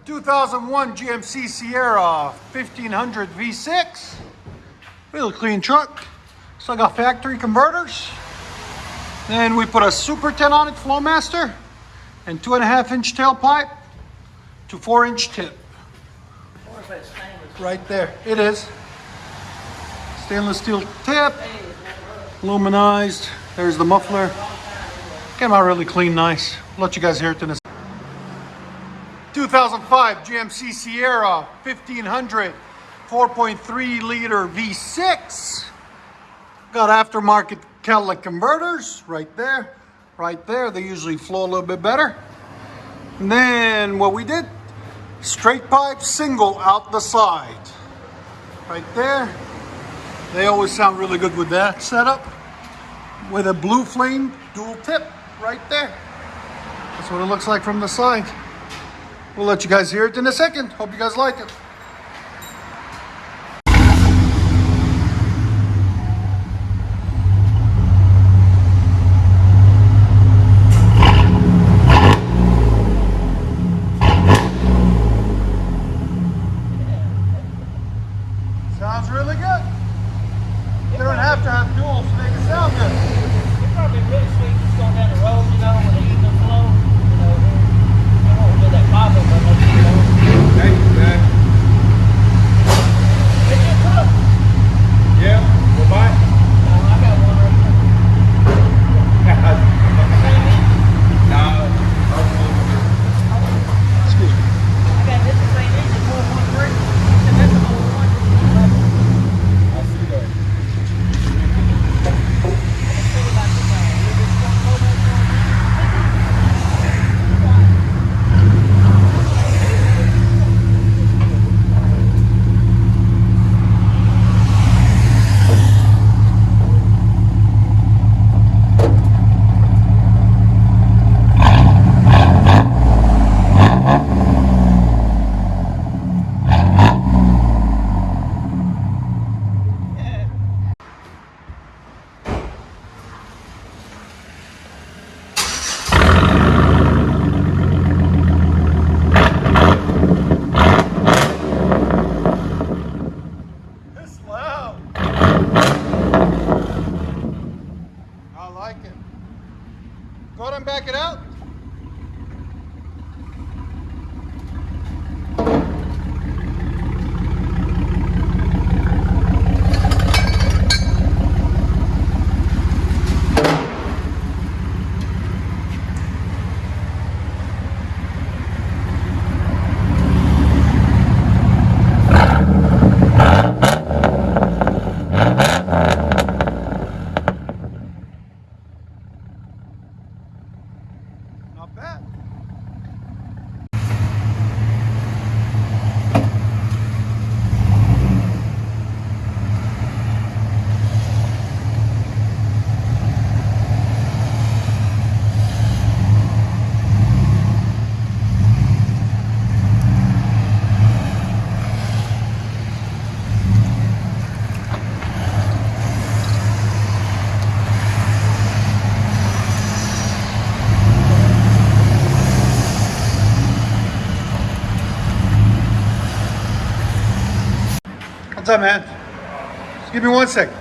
2001 GMC Sierra 1500 V6. Really clean truck. Still got factory converters. Then we put a Super 10 on it, Flowmaster, and 2.5-inch tailpipe to 4-inch tip. Right there, it is. Stainless steel tip, aluminized. There's the muffler. Came out really clean, nice. I'll let you guys hear it in a 2005 GMC Sierra 1500 4.3 liter V6. Got aftermarket catalytic converters right there, right there. They usually flow a little bit better. And then what we did, straight pipe single out the side, right there. They always sound really good with that setup. With a blue flame dual tip right there. That's what it looks like from the side. We'll let you guys hear it in a second. Hope you guys like it. Sounds really good. You don't have to have duals to make it sound good. It's probably really sweet just going down the road, you know, with the evening flow. You know, I won't do that problem, but let's get on. Thank you, man. Is it truck? Yeah, we'll buy it. No, I got one right here. Same engine. No, Excuse me. I got this the same engine, 413. And that's the old one. I see that. Let's think about this now. Is this one Flowmaster on there? It's loud. I like it. Go ahead and back it out. Not bad. What's up, man? Just give me 1 second.